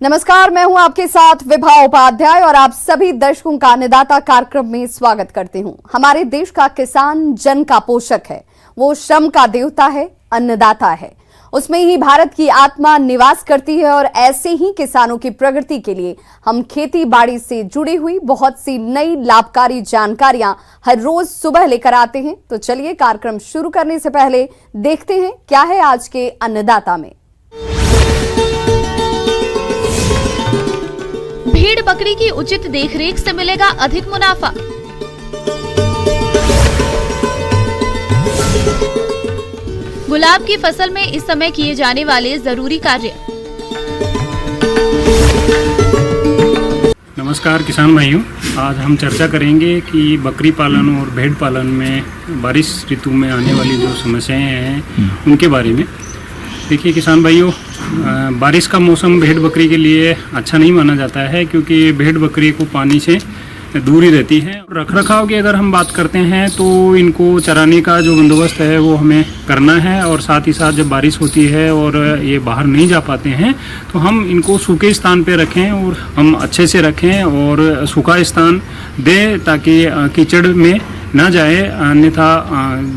नमस्कार, मैं हूं आपके साथ विभा उपाध्याय और आप सभी दर्शकों का अन्नदाता कार्यक्रम में स्वागत करती हूं। हमारे देश का किसान जन का पोषक है, वो श्रम का देवता है, अन्नदाता है। उसमें ही भारत की आत्मा निवास करती है और ऐसे ही किसानों की प्रगति के लिए हम खेती बाड़ी से जुड़ी हुई बहुत सी नई लाभकारी जानकारियां हर रोज सुबह लेकर आते हैं। तो चलिए कार्यक्रम शुरू करने से पहले देखते हैं क्या है आज के अन्नदाता में। भेड़ बकरी की उचित देखरेख से मिलेगा अधिक मुनाफा। गुलाब की फसल में इस समय किए जाने वाले जरूरी कार्य। नमस्कार किसान भाइयों, आज हम चर्चा करेंगे कि बकरी पालन और भेड़ पालन में बारिश ऋतु में आने वाली जो समस्याएं हैं उनके बारे में। देखिए किसान भाइयों, बारिश का मौसम भेड़ बकरी के लिए अच्छा नहीं माना जाता है, क्योंकि भेड़ बकरी को पानी से दूर ही रहती है। रखरखाव की अगर हम बात करते हैं तो इनको चराने का जो बंदोबस्त है वो हमें करना है, और साथ ही साथ जब बारिश होती है और ये बाहर नहीं जा पाते हैं तो हम इनको सूखे स्थान पे रखें और हम अच्छे से रखें और सूखा स्थान दें ताकि कीचड़ में ना जाए, अन्यथा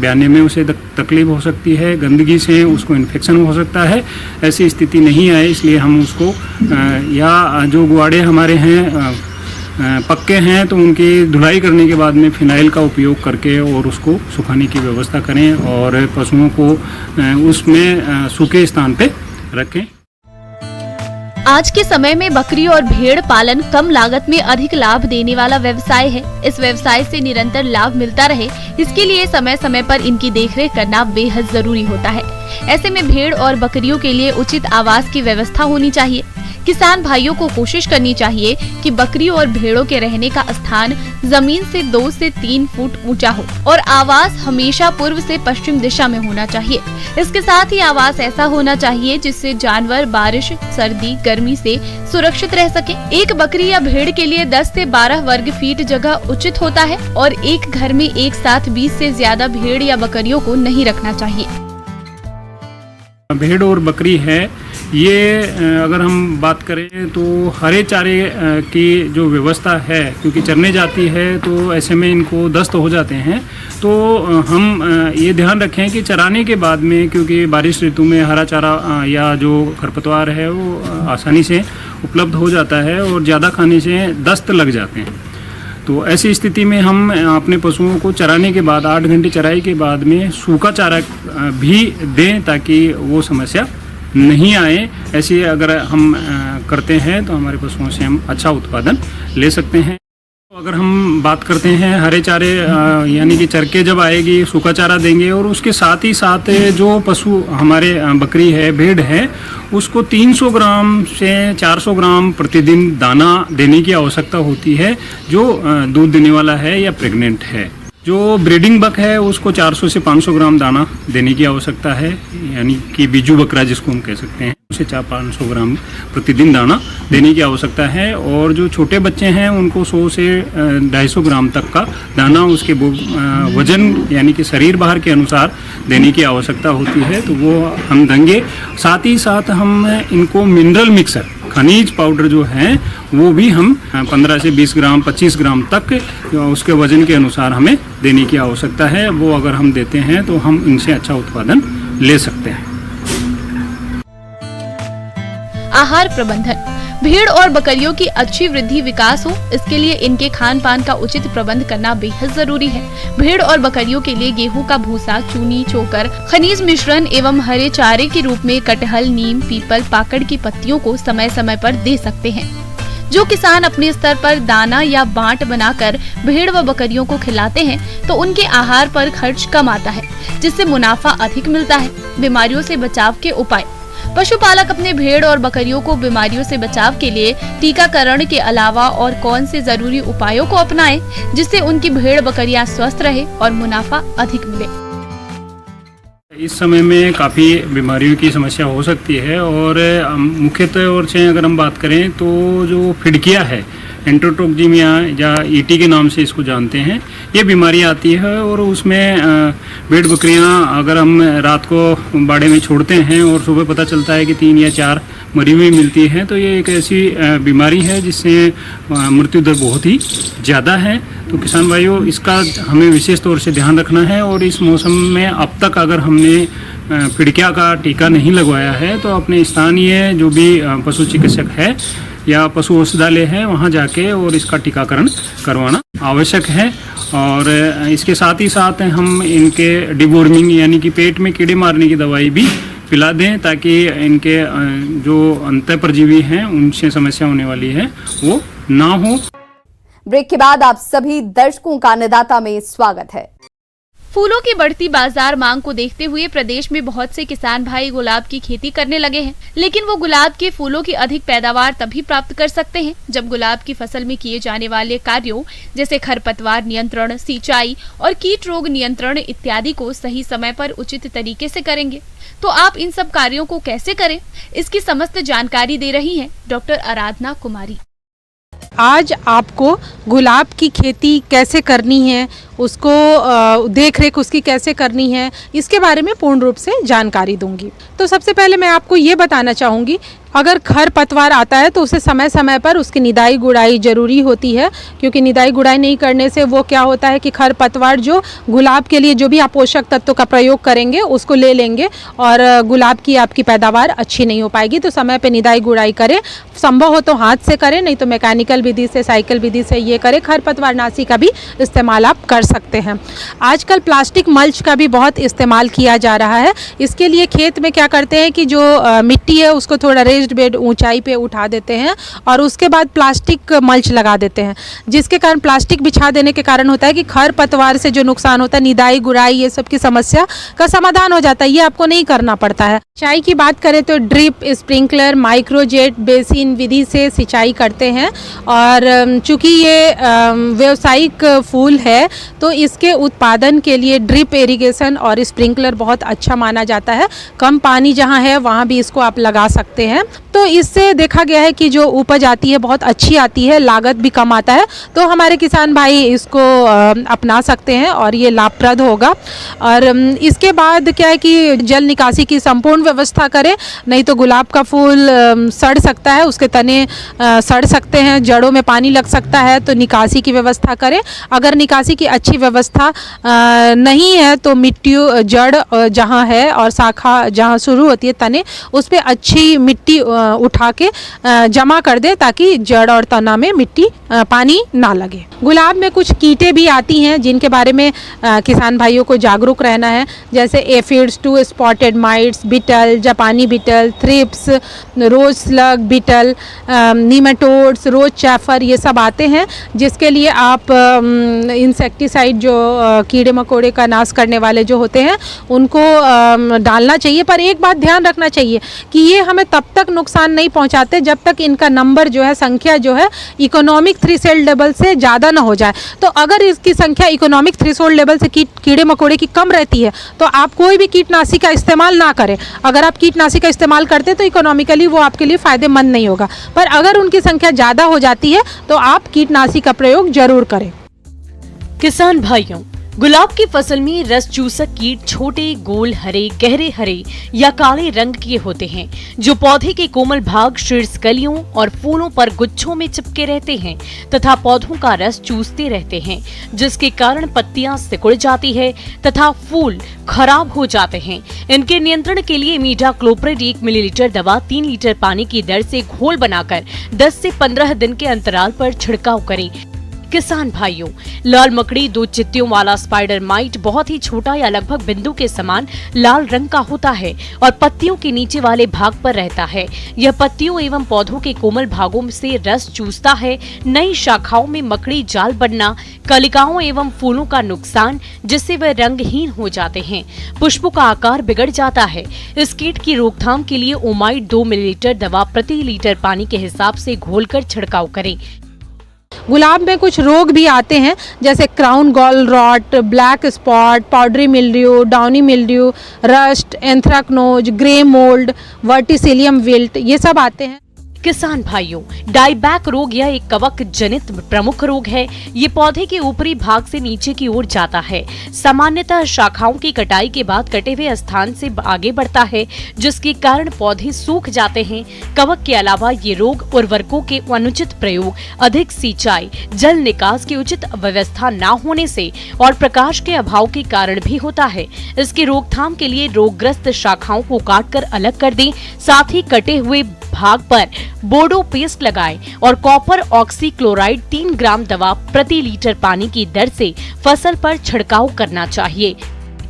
ब्याने में उसे तकलीफ हो सकती है, गंदगी से उसको इन्फेक्शन हो सकता है। ऐसी स्थिति नहीं आए इसलिए हम उसको या जो गुआड़े हमारे हैं पक्के हैं तो उनकी धुलाई करने के बाद में फिनाइल का उपयोग करके और उसको सुखाने की व्यवस्था करें और पशुओं को उसमें सूखे स्थान पे रखें। आज के समय में बकरी और भेड़ पालन कम लागत में अधिक लाभ देने वाला व्यवसाय है। इस व्यवसाय से निरंतर लाभ मिलता रहे, इसके लिए समय समय पर इनकी देखरेख करना बेहद जरूरी होता है। ऐसे में भेड़ और बकरियों के लिए उचित आवास की व्यवस्था होनी चाहिए। किसान भाइयों को कोशिश करनी चाहिए कि बकरी और भेड़ों के रहने का स्थान जमीन से 2 से 3 फुट ऊंचा हो और आवास हमेशा पूर्व से पश्चिम दिशा में होना चाहिए। इसके साथ ही आवास ऐसा होना चाहिए जिससे जानवर बारिश, सर्दी, गर्मी से सुरक्षित रह सके। एक बकरी या भेड़ के लिए 10 से 12 वर्ग फीट जगह उचित होता है और एक घर में एक साथ 20 से ज्यादा भेड़ या बकरियों को नहीं रखना चाहिए। भेड़ और बकरी है ये अगर हम बात करें तो हरे चारे की जो व्यवस्था है, क्योंकि चरने जाती है तो ऐसे में इनको दस्त हो जाते हैं, तो हम ये ध्यान रखें कि चराने के बाद में, क्योंकि बारिश ऋतु में हरा चारा या जो खरपतवार है वो आसानी से उपलब्ध हो जाता है और ज़्यादा खाने से दस्त लग जाते हैं। तो ऐसी स्थिति में हम अपने पशुओं को चराने के बाद 8 घंटे चराई के बाद में सूखा चारा भी दें ताकि वो समस्या नहीं आए। ऐसे अगर हम करते हैं तो हमारे पशुओं से हम अच्छा उत्पादन ले सकते हैं। अगर हम बात करते हैं हरे चारे यानी कि चरके जब आएगी सूखा चारा देंगे और उसके साथ ही साथ जो पशु हमारे बकरी है, भेड़ है, उसको 300 ग्राम से 400 ग्राम प्रतिदिन दाना देने की आवश्यकता होती है, जो दूध देने वाला है या प्रेग्नेंट है। जो ब्रीडिंग बक है उसको 400 से 500 ग्राम दाना देने की आवश्यकता है, यानी कि बीजू बकरा जिसको हम कह सकते हैं, उसे 400-500 ग्राम प्रतिदिन दाना देने की आवश्यकता है। और जो छोटे बच्चे हैं उनको 100 से 250 ग्राम तक का दाना उसके वजन यानी कि शरीर भार के अनुसार देने की आवश्यकता होती है, तो वो हम देंगे। साथ ही साथ हम इनको मिनरल मिक्सर, खनिज पाउडर जो है वो भी हम 15 से 20 ग्राम 25 ग्राम तक उसके वजन के अनुसार हमें देने की आवश्यकता है। वो अगर हम देते हैं तो हम इनसे अच्छा उत्पादन ले सकते हैं। आहार प्रबंधन। भेड़ और बकरियों की अच्छी वृद्धि विकास हो, इसके लिए इनके खान पान का उचित प्रबंध करना बेहद जरूरी है। भेड़ और बकरियों के लिए गेहूं का भूसा, चूनी, चोकर, खनिज मिश्रण एवं हरे चारे के रूप में कटहल, नीम, पीपल, पाकड़ की पत्तियों को समय समय पर दे सकते हैं। जो किसान अपने स्तर पर दाना या बांट बनाकर भेड़ व बकरियों को खिलाते हैं तो उनके आहार पर खर्च कम आता है, जिससे मुनाफा अधिक मिलता है। बीमारियों से बचाव के उपाय। पशुपालक अपने भेड़ और बकरियों को बीमारियों से बचाव के लिए टीकाकरण के अलावा और कौन से जरूरी उपायों को अपनाएं, जिससे उनकी भेड़ बकरियां स्वस्थ रहे और मुनाफा अधिक मिले। इस समय में काफ़ी बीमारियों की समस्या हो सकती है और मुख्य तौर से अगर हम बात करें तो जो फिडकिया है, एंट्रोटोक्जीमिया या ईटी के नाम से इसको जानते हैं, ये बीमारी आती है और उसमें भेड़ बकरियां अगर हम रात को बाड़े में छोड़ते हैं और सुबह पता चलता है कि 3 या 4 मरी हुई मिलती है। तो ये एक ऐसी बीमारी है जिससे मृत्यु दर बहुत ही ज़्यादा है। तो किसान भाइयों, इसका हमें विशेष तौर से ध्यान रखना है। और इस मौसम में अब तक अगर हमने पिड़किया का टीका नहीं लगवाया है तो अपने स्थानीय जो भी पशु चिकित्सक है या पशु औषधालय है वहाँ जाके और इसका टीकाकरण करवाना आवश्यक है। और इसके साथ ही साथ हम इनके डिवॉर्मिंग यानी कि पेट में कीड़े मारने की दवाई भी पिला दें ताकि इनके जो अंतः परजीवी हैं उनसे समस्या होने वाली है वो ना हो। ब्रेक के बाद आप सभी दर्शकों का अन्नदाता में स्वागत है। फूलों की बढ़ती बाजार मांग को देखते हुए प्रदेश में बहुत से किसान भाई गुलाब की खेती करने लगे हैं, लेकिन वो गुलाब के फूलों की अधिक पैदावार तभी प्राप्त कर सकते हैं जब गुलाब की फसल में किए जाने वाले कार्यों जैसे खरपतवार नियंत्रण, सिंचाई और कीट रोग नियंत्रण इत्यादि को सही समय पर उचित तरीके से करेंगे। तो आप इन सब कार्यों को कैसे करें, इसकी समस्त जानकारी दे रही है डॉक्टर आराधना कुमारी। आज आपको गुलाब की खेती कैसे करनी है, उसको देख रेख उसकी कैसे करनी है, इसके बारे में पूर्ण रूप से जानकारी दूंगी। तो सबसे पहले मैं आपको ये बताना चाहूँगी, अगर खरपतवार आता है तो उसे समय समय पर उसकी निदाई गुड़ाई ज़रूरी होती है, क्योंकि निदाई गुड़ाई नहीं करने से वो क्या होता है कि खरपतवार जो गुलाब के लिए जो भी आप पोषक तत्वों का प्रयोग करेंगे उसको ले लेंगे और गुलाब की आपकी पैदावार अच्छी नहीं हो पाएगी। तो समय पे निदाई गुड़ाई करें, संभव हो तो हाथ से करें, नहीं तो मैकेनिकल विधि से, साइकिल विधि से ये करें। खरपतवार नाशी का भी इस्तेमाल आप कर सकते हैं। आजकल प्लास्टिक मल्च का भी बहुत इस्तेमाल किया जा रहा है। इसके लिए खेत में क्या करते हैं कि जो मिट्टी है उसको थोड़ा रेज्ड बेड ऊंचाई पे उठा देते हैं और उसके बाद प्लास्टिक मल्च लगा देते हैं, जिसके कारण प्लास्टिक बिछा देने के कारण होता है कि खरपतवार से जो नुकसान होता है, निदाई गुड़ाई ये सब की समस्या का समाधान हो जाता है। ये आपको नहीं करना पड़ता है। सिंचाई की बात करें तो ड्रिप, स्प्रिंकलर, माइक्रोजेट, बेसिन विधि से सिंचाई करते हैं। और चूंकि ये व्यावसायिक फूल है तो इसके उत्पादन के लिए ड्रिप इरिगेशन और स्प्रिंकलर बहुत अच्छा माना जाता है। कम पानी जहाँ है वहाँ भी इसको आप लगा सकते हैं। तो इससे देखा गया है कि जो उपज आती है बहुत अच्छी आती है, लागत भी कम आता है। तो हमारे किसान भाई इसको अपना सकते हैं और ये लाभप्रद होगा। और इसके बाद क्या है कि जल निकासी की संपूर्ण व्यवस्था करें, नहीं तो गुलाब का फूल सड़ सकता है, उसके तने सड़ सकते हैं, जड़ों में पानी लग सकता है। तो निकासी की व्यवस्था करें। अगर निकासी की अच्छी व्यवस्था नहीं है तो मिट्टी, जड़ जहाँ है और शाखा जहाँ शुरू होती है तने, उस पर अच्छी मिट्टी उठा के जमा कर दे ताकि जड़ और तना में मिट्टी पानी ना लगे। गुलाब में कुछ कीटे भी आती हैं जिनके बारे में किसान भाइयों को जागरूक रहना है, जैसे एफिड्स, 2 स्पॉटेड माइट्स, बिटल, जापानी बिटल, थ्रिप्स, रोज स्लग बिटल, नीमेटोड्स, रोज चैफर, ये सब आते हैं, जिसके लिए आप इंसेक्टिसाइड जो कीड़े मकोड़े का नाश करने वाले जो होते हैं उनको डालना चाहिए। पर एक बात ध्यान रखना चाहिए कि ये हमें तब तक नुकसान नहीं पहुंचाते जब तक इनका नंबर जो है, संख्या जो है इकोनॉमिक थ्रेशोल्ड लेवल से ज़्यादा ना हो जाए। तो अगर इसकी संख्या इकोनॉमिक थ्रेशोल्ड लेवल से कीड़े मकोड़े की कम रहती है तो आप कोई भी कीटनाशी का इस्तेमाल ना करें। अगर आप कीटनाशी का इस्तेमाल करते हैं तो इकोनॉमिकली वो आपके लिए फ़ायदेमंद नहीं होगा। पर अगर उनकी संख्या ज़्यादा हो जाती है तो आप कीटनाशी का प्रयोग जरूर करें। किसान भाइयों, गुलाब की फसल में रस चूसक कीट छोटे, गोल, हरे, गहरे हरे या काले रंग के होते हैं, जो पौधे के कोमल भाग, शीर्ष कलियों और फूलों पर गुच्छों में चिपके रहते हैं तथा पौधों का रस चूसते रहते हैं, जिसके कारण पत्तियां सिकुड़ जाती है तथा फूल खराब हो जाते हैं। इनके नियंत्रण के लिए इमिडाक्लोप्रिड 1 मिलीलीटर दवा 3 लीटर पानी की दर से घोल बनाकर 10 से 15 दिन के अंतराल पर छिड़काव करें। किसान भाइयों, लाल मकड़ी 2 चित्तियों वाला स्पाइडर माइट बहुत ही छोटा या लगभग बिंदु के समान लाल रंग का होता है और पत्तियों के नीचे वाले भाग पर रहता है। यह पत्तियों एवं पौधों के कोमल भागों से रस चूसता है। नई शाखाओं में मकड़ी जाल बनना, कलिकाओं एवं फूलों का नुकसान, जिससे वे रंगहीन हो जाते हैं। पुष्पों का आकार बिगड़ जाता है। इस कीट की रोकथाम के लिए ओमाइड 2 मिलीलीटर दवा प्रति लीटर पानी के हिसाब से घोलकर छिड़काव करें। गुलाब में कुछ रोग भी आते हैं, जैसे crown gall rot, black spot, powdery mildew, downy mildew, rust, anthracnose, grey mould, verticillium wilt, ये सब आते हैं। किसान भाइयों, डाईबैक रोग यह एक कवक जनित प्रमुख रोग है। ये पौधे के ऊपरी भाग से नीचे की ओर जाता है। सामान्यतः शाखाओं की कटाई के बाद कटे हुए स्थान से आगे बढ़ता है, जिसके कारण पौधे सूख जाते हैं। कवक के अलावा ये रोग उर्वरकों के अनुचित प्रयोग, अधिक सिंचाई, जल निकास की उचित व्यवस्था न होने से और प्रकाश के अभाव के कारण भी होता है। इसकी रोकथाम के लिए रोगग्रस्त शाखाओं को काटकर अलग कर दें, साथ ही कटे हुए भाग पर बोर्डो पेस्ट लगाएं और कॉपर ऑक्सीक्लोराइड 3 ग्राम दवा प्रति लीटर पानी की दर से फसल पर छिड़काव करना चाहिए।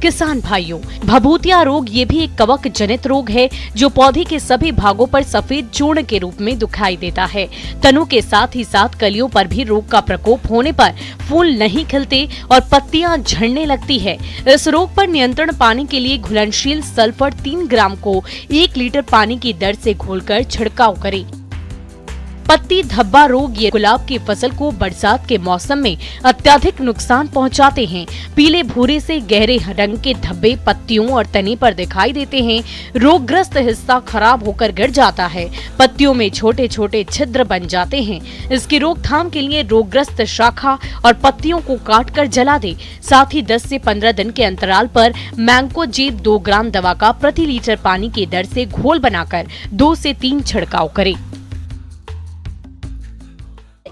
किसान भाइयों, भभूतिया रोग ये भी एक कवक जनित रोग है जो पौधे के सभी भागों पर सफेद चूर्ण के रूप में दिखाई देता है। तनों के साथ ही साथ कलियों पर भी रोग का प्रकोप होने पर फूल नहीं खिलते और पत्तियां झड़ने लगती है। इस रोग पर नियंत्रण पाने के लिए घुलनशील सल्फर 3 ग्राम को 1 लीटर पानी की दर से घोलकर छिड़काव करें। पत्ती धब्बा रोग ये गुलाब की फसल को बरसात के मौसम में अत्यधिक नुकसान पहुंचाते हैं। पीले भूरे से गहरे रंग के धब्बे पत्तियों और तने पर दिखाई देते हैं। रोगग्रस्त हिस्सा खराब होकर गिर जाता है। पत्तियों में छोटे छोटे छिद्र बन जाते हैं। इसकी रोकथाम के लिए रोगग्रस्त शाखा और पत्तियों को काटकर जला दे। साथ ही 10 से 15 दिन के अंतराल पर मैंकोजेब 2 ग्राम दवा का प्रति लीटर पानी की दर से घोल बनाकर 2 से 3 छिड़काव करें।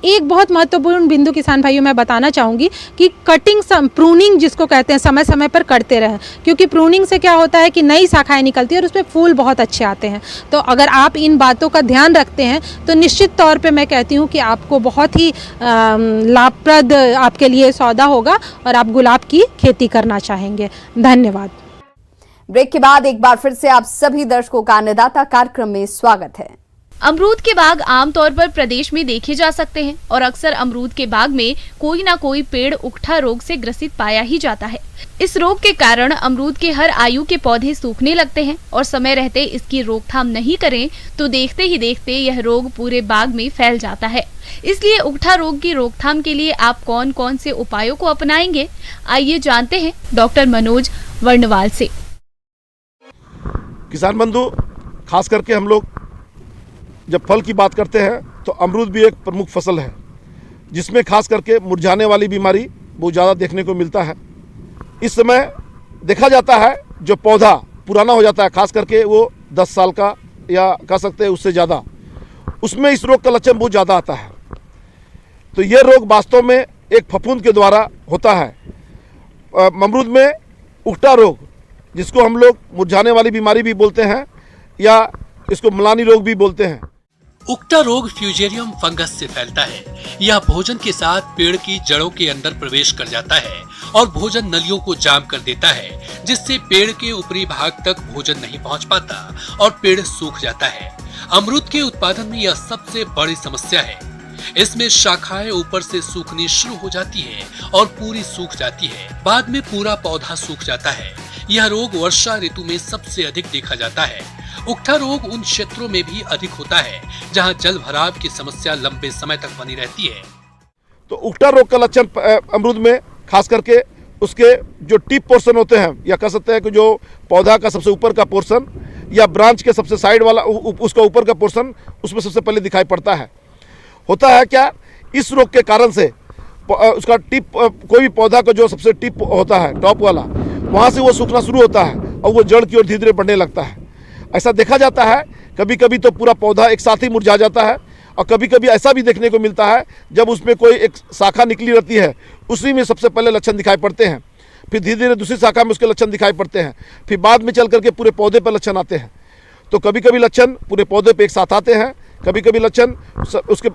एक बहुत महत्वपूर्ण बिंदु किसान भाइयों मैं बताना चाहूँगी कि कटिंग प्रूनिंग जिसको कहते हैं समय समय पर करते रहें, क्योंकि प्रूनिंग से क्या होता है कि नई शाखाएं निकलती है और उसमें फूल बहुत अच्छे आते हैं। तो अगर आप इन बातों का ध्यान रखते हैं तो निश्चित तौर पे मैं कहती हूँ कि आपको बहुत ही लाभप्रद आपके लिए सौदा होगा और आप गुलाब की खेती करना चाहेंगे। धन्यवाद। ब्रेक के बाद एक बार फिर से आप सभी दर्शकों का अन्नदाता कार्यक्रम में स्वागत है। अमरूद के बाग आमतौर पर प्रदेश में देखे जा सकते हैं और अक्सर अमरूद के बाग में कोई ना कोई पेड़ उकठा रोग से ग्रसित पाया ही जाता है। इस रोग के कारण अमरूद के हर आयु के पौधे सूखने लगते हैं और समय रहते इसकी रोकथाम नहीं करें तो देखते ही देखते यह रोग पूरे बाग में फैल जाता है। इसलिए उकठा रोग की रोकथाम के लिए आप कौन कौन से उपायों को अपनाएंगे, आइए जानते हैं डॉक्टर मनोज वर्णवाल से। किसान बंधु, खास करके हम लोग जब फल की बात करते हैं तो अमरूद भी एक प्रमुख फसल है जिसमें खास करके मुरझाने वाली बीमारी बहुत ज़्यादा देखने को मिलता है। इस समय देखा जाता है जो पौधा पुराना हो जाता है, खास करके वो 10 साल का या कह सकते हैं उससे ज़्यादा, उसमें इस रोग का लक्षण बहुत ज़्यादा आता है। तो ये रोग वास्तव में एक फफूंद के द्वारा होता है। अमरूद में उकठा रोग, जिसको हम लोग मुरझाने वाली बीमारी भी बोलते हैं या इसको मलानी रोग भी बोलते हैं। उकठा रोग फ्यूजेरियम फंगस से फैलता है। यह भोजन के साथ पेड़ की जड़ों के अंदर प्रवेश कर जाता है और भोजन नलियों को जाम कर देता है, जिससे पेड़ के ऊपरी भाग तक भोजन नहीं पहुंच पाता और पेड़ सूख जाता है। अमरूद के उत्पादन में यह सबसे बड़ी समस्या है। इसमें शाखाएं ऊपर से सूखनी शुरू हो जाती है और पूरी सूख जाती है। बाद में पूरा पौधा सूख जाता है। यह रोग वर्षा ऋतु में सबसे अधिक देखा जाता है। उकठा रोग उन क्षेत्रों में भी अधिक होता है जहां जल भराव की समस्या लंबे समय तक बनी रहती है। तो उकठा रोग का लक्षण अमरूद में खास करके उसके जो टिप पोर्शन होते हैं या कह सकते हैं कि जो पौधा का सबसे ऊपर का पोर्शन या ब्रांच के सबसे साइड वाला उसका ऊपर का पोर्शन, उसमें सबसे पहले दिखाई पड़ता है। होता है क्या, इस रोग के कारण से उसका टिप, कोई भी पौधा का जो सबसे टिप होता है टॉप वाला, वहाँ से वो सूखना शुरू होता है और वो जड़ की ओर धीरे धीरे बढ़ने लगता है। ऐसा देखा जाता है। कभी कभी तो पूरा पौधा एक साथ ही मुरझा जाता है और कभी कभी ऐसा भी देखने को मिलता है जब उसमें कोई एक शाखा निकली रहती है, उसी में सबसे पहले लक्षण दिखाई पड़ते हैं, फिर धीरे धीरे दूसरी शाखा में उसके लक्षण दिखाई पड़ते हैं, फिर बाद में चल करके पूरे पौधे पर लक्षण आते हैं। तो कभी कभी लक्षण पूरे पौधे पे एक साथ आते हैं, कभी कभी लक्षण उसके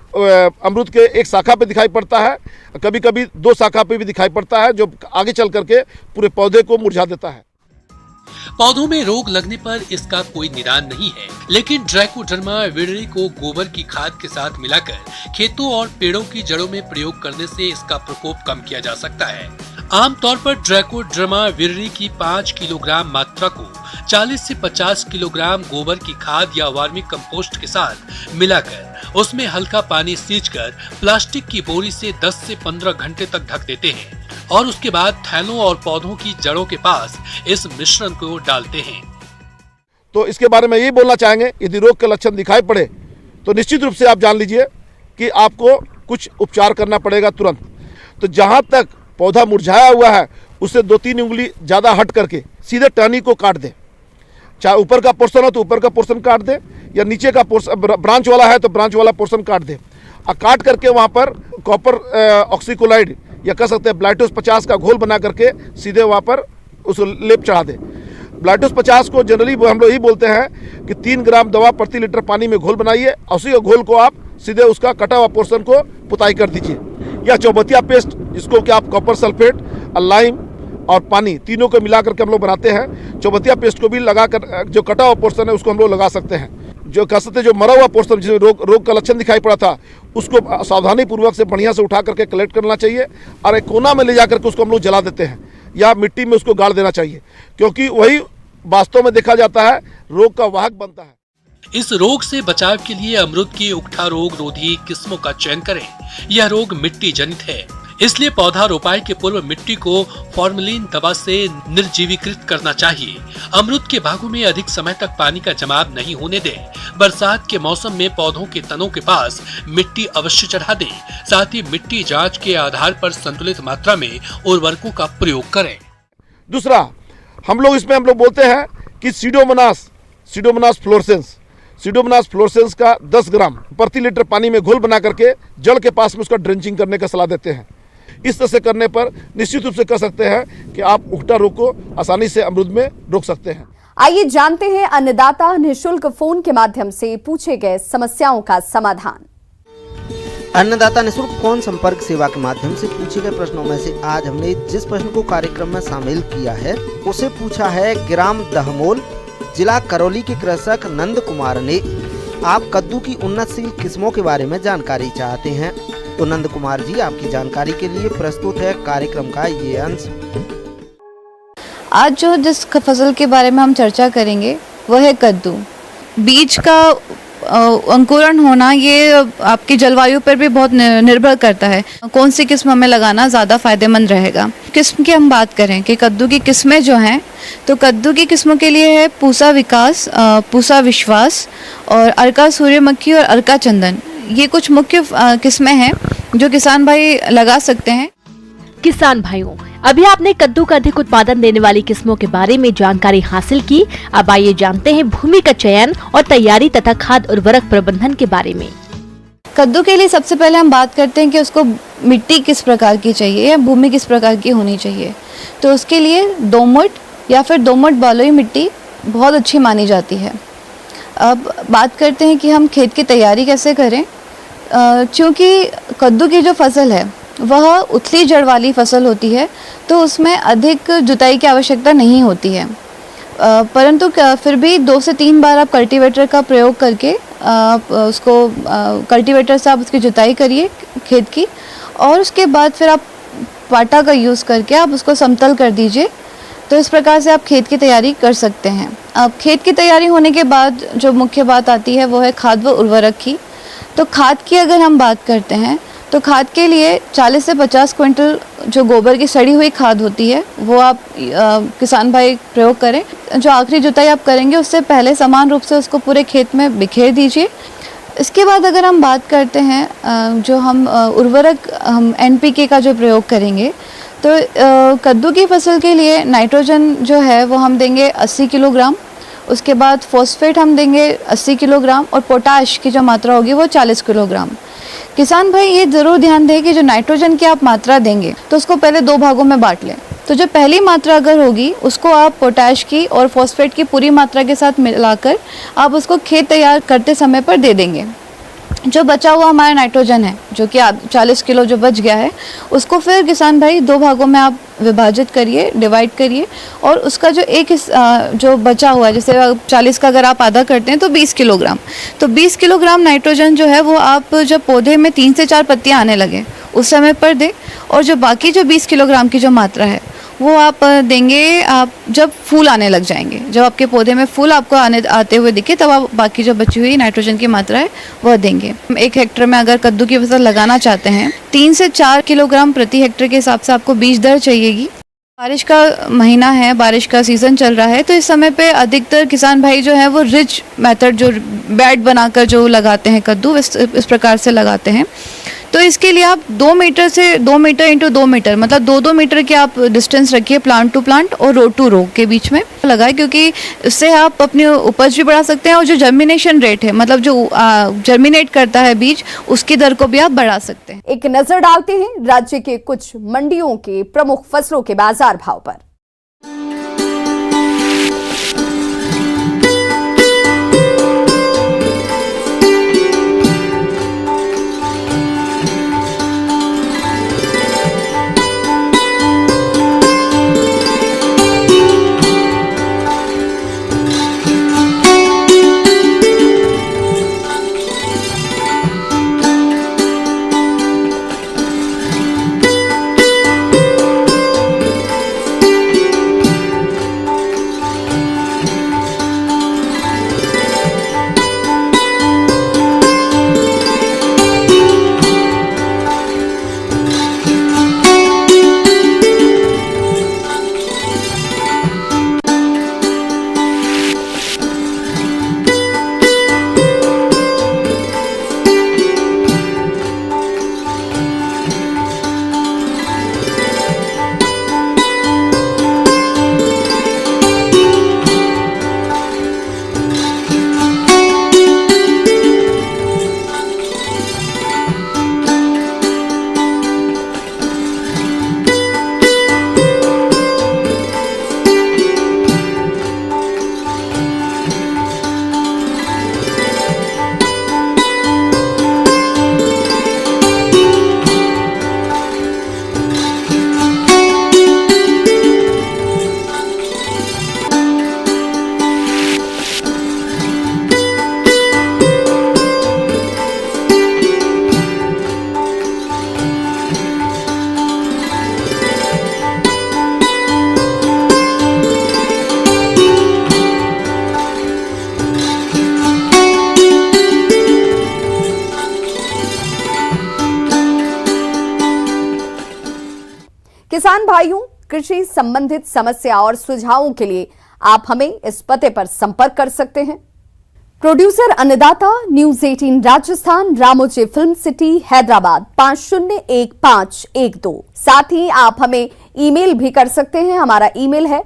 अमरूद के एक शाखा पे दिखाई पड़ता है, कभी कभी 2 शाखा पे भी दिखाई पड़ता है, जो आगे चल करके पूरे पौधे को मुरझा देता है। पौधों में रोग लगने पर इसका कोई निदान नहीं है, लेकिन ट्राइकोडर्मा विरिडी को गोबर की खाद के साथ मिलाकर खेतों और पेड़ों की जड़ों में प्रयोग करने से इसका प्रकोप कम किया जा सकता है। आमतौर पर ट्राइकोडर्मा विरिडी की 5 किलोग्राम मात्रा को 40 से 50 किलोग्राम गोबर की खाद या वर्मी कंपोस्ट के साथ मिलाकर उसमें हल्का पानी सींचकर प्लास्टिक की बोरी से 10 से 15 घंटे तक ढक देते हैं और उसके बाद थैलों और पौधों की जड़ों के पास इस मिश्रण को डालते हैं। तो इसके बारे में यही बोलना चाहेंगे, यदि रोग के लक्षण दिखाई पड़े तो निश्चित रूप से आप जान लीजिए कि आपको कुछ उपचार करना पड़ेगा तुरंत। तो जहाँ तक पौधा मुरझाया हुआ है उससे 2-3 उंगली ज़्यादा हट करके सीधे टहनी को काट दे। चाहे ऊपर का पोर्शन हो तो ऊपर का पोर्शन काट दे, या नीचे का पोर्शन ब्रांच वाला है तो ब्रांच वाला पोर्शन काट दे। और काट करके वहाँ पर कॉपर ऑक्सीक्लोराइड या कह सकते हैं ब्लाइटोस 50 का घोल बना करके सीधे वहाँ पर उसको लेप चढ़ा दे। ब्लाइटोस 50 को जनरली हम लोग यही बोलते हैं कि 3 ग्राम दवा प्रति लीटर पानी में घोल बनाइए, उसी घोल को आप सीधे उसका कटा हुआ पोर्शन को पुताई कर दीजिए। या चौबतिया पेस्ट, जिसको कि आप कॉपर सल्फेट, लाइम और पानी तीनों को मिला करके हम लोग बनाते हैं। चौबतिया पेस्ट को भी लगा कर जो कटा हुआ पोर्शन है उसको हम लोग लगा सकते हैं। जो कह सकते हैं जो मरा हुआ पोर्शन जिसमें रोग का लक्षण दिखाई पड़ा था उसको सावधानी पूर्वक से बढ़िया से उठा करके कलेक्ट करना चाहिए और एक कोना में ले जा करके उसको हम लोग जला देते हैं या मिट्टी में उसको गाड़ देना चाहिए, क्योंकि वही वास्तव में देखा जाता है रोग का वाहक बनता है। इस रोग से बचाव के लिए अमरूद की उकठा रोग रोधी किस्मों का चयन करें। यह रोग मिट्टी जनित है, इसलिए पौधा रोपाई के पूर्व मिट्टी को फॉर्मेलिन दवा से निर्जीवीकृत करना चाहिए। अमरूद के बागों में अधिक समय तक पानी का जमाव नहीं होने दें। बरसात के मौसम में पौधों के तनों के पास मिट्टी अवश्य चढ़ा दें। साथ ही मिट्टी जांच के आधार पर संतुलित मात्रा में उर्वरकों का प्रयोग करें। दूसरा, हम लोग बोलते हैं कि सीडोमोनास फ्लोरेसेंस का 10 ग्राम प्रति लीटर पानी में घोल बना करके जड़ के पास में उसका ड्रेंचिंग करने का सलाह देते हैं। इस तरह से करने पर निश्चित रूप से कह सकते हैं कि आप उकठा रोग को आसानी से अमरूद में रोक सकते हैं। आइए जानते हैं अन्नदाता निःशुल्क फोन के माध्यम से पूछे गए समस्याओं का समाधान। अन्नदाता निःशुल्क फोन संपर्क सेवा के माध्यम से पूछे गए प्रश्नों में से आज हमने जिस प्रश्न को कार्यक्रम में शामिल किया है उसे पूछा है ग्राम दहमोल, जिला करौली के कृषक नंद कुमार ने। आप कद्दू की उन्नतशील किस्मों के बारे में जानकारी चाहते हैं तो नंद कुमार जी, आपकी जानकारी के लिए प्रस्तुत है कार्यक्रम का ये अंश। आज जिस फसल के बारे में हम चर्चा करेंगे वह है कद्दू। बीज का अंकुरण होना ये आपकी जलवायु पर भी बहुत निर्भर करता है, कौन सी किस्म हमें लगाना ज़्यादा फायदेमंद रहेगा। किस्म की हम बात करें कि कद्दू की किस्में जो हैं, तो कद्दू की किस्मों के लिए है पूसा विकास, पूसा विश्वास और अर्का सूर्यमुखी और अर्का चंदन। ये कुछ मुख्य किस्में हैं जो किसान भाई लगा सकते हैं। किसान भाइयों, अभी आपने कद्दू का अधिक उत्पादन देने वाली किस्मों के बारे में जानकारी हासिल की। अब आइए जानते हैं भूमि का चयन और तैयारी तथा खाद उर्वरक प्रबंधन के बारे में। कद्दू के लिए सबसे पहले हम बात करते हैं कि उसको मिट्टी किस प्रकार की चाहिए या भूमि किस प्रकार की होनी चाहिए। तो उसके लिए दोमट या फिर दोमट बलुई मिट्टी बहुत अच्छी मानी जाती है। अब बात करते हैं कि हम खेत की तैयारी कैसे करें। क्योंकि कद्दू की जो फसल है वह उथली जड़ वाली फसल होती है, तो उसमें अधिक जुताई की आवश्यकता नहीं होती है, परंतु फिर भी 2 से 3 बार आप कल्टीवेटर का प्रयोग करके उसको कल्टीवेटर से आप उसकी जुताई करिए खेत की, और उसके बाद फिर आप पाटा का यूज़ करके आप उसको समतल कर दीजिए। तो इस प्रकार से आप खेत की तैयारी कर सकते हैं। अब खेत की तैयारी होने के बाद जो मुख्य बात आती है वो है खाद व उर्वरक की। तो खाद की अगर हम बात करते हैं तो खाद के लिए 40 से 50 क्विंटल जो गोबर की सड़ी हुई खाद होती है वो आप किसान भाई प्रयोग करें। जो आखिरी जुताई आप करेंगे उससे पहले समान रूप से उसको पूरे खेत में बिखेर दीजिए। इसके बाद अगर हम बात करते हैं जो हम उर्वरक हम NPK का जो प्रयोग करेंगे, तो कद्दू की फसल के लिए नाइट्रोजन जो है वो हम देंगे 80 किलोग्राम, उसके बाद फॉस्फेट हम देंगे 80 किलोग्राम और पोटाश की जो मात्रा होगी वो 40 किलोग्राम। किसान भाई ये ज़रूर ध्यान दें कि जो नाइट्रोजन की आप मात्रा देंगे तो उसको पहले 2 भागों में बांट लें। तो जो पहली मात्रा अगर होगी उसको आप पोटाश की और फॉस्फेट की पूरी मात्रा के साथ मिलाकर आप उसको खेत तैयार करते समय पर दे देंगे। जो बचा हुआ हमारा नाइट्रोजन है, जो कि 40 किलो जो बच गया है, उसको फिर किसान भाई 2 भागों में आप विभाजित करिए, डिवाइड करिए, और उसका जो जो बचा हुआ है, जैसे 40 का अगर आप आधा करते हैं तो 20 किलोग्राम, तो 20 किलोग्राम नाइट्रोजन जो है वो आप जब पौधे में 3 से 4 पत्तियां आने लगे उस समय पर दें, और जो बाकी जो 20 किलोग्राम की जो मात्रा है वो आप देंगे आप जब फूल आने लग जाएंगे। जब आपके पौधे में फूल आपको आते हुए दिखे तब आप बाकी जो बची हुई नाइट्रोजन की मात्रा है वह देंगे। 1 हेक्टेयर में अगर कद्दू की फसल लगाना चाहते हैं 3 से 4 किलोग्राम प्रति हेक्टेयर के हिसाब से आपको बीज दर चाहिएगी। बारिश का महीना है, बारिश का सीज़न चल रहा है, तो इस समय पे अधिकतर किसान भाई जो हैं वो रिच मेथड, जो बेड बनाकर जो लगाते हैं कद्दू, इस प्रकार से लगाते हैं। तो इसके लिए आप 2 मीटर से 2 मीटर इंटू 2 मीटर, मतलब 2-2 मीटर के आप डिस्टेंस रखिए प्लांट टू प्लांट और रो टू रो के बीच में लगाए, क्योंकि इससे आप अपनी उपज भी बढ़ा सकते हैं और जो जर्मिनेशन रेट है, मतलब जो जर्मिनेट करता है बीज, उसकी दर को भी आप बढ़ा सकते हैं। एक नजर डालते हैं राज्य के कुछ मंडियों के प्रमुख फसलों के बाजार भाव पर। किसान भाइयों, कृषि संबंधित समस्या और सुझावों के लिए आप हमें इस पते पर संपर्क कर सकते हैं। प्रोड्यूसर अन्नदाता, news 18 Rajasthan, Ramoji film city, Hyderabad 501512। साथ ही आप हमें ईमेल भी कर सकते हैं। हमारा ईमेल है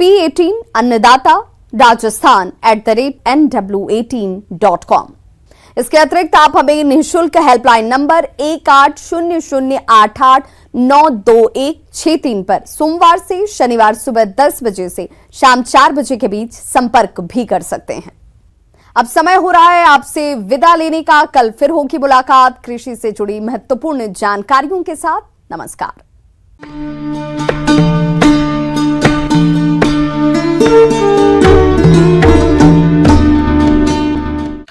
p18annadaata@nw18.com। इसके अतिरिक्त आप हमें निःशुल्क हेल्पलाइन नंबर 180088922163 पर सोमवार से शनिवार सुबह 10 बजे से शाम 4 बजे के बीच संपर्क भी कर सकते हैं। अब समय हो रहा है आपसे विदा लेने का। कल फिर होगी मुलाकात कृषि से जुड़ी महत्वपूर्ण जानकारियों के साथ। नमस्कार।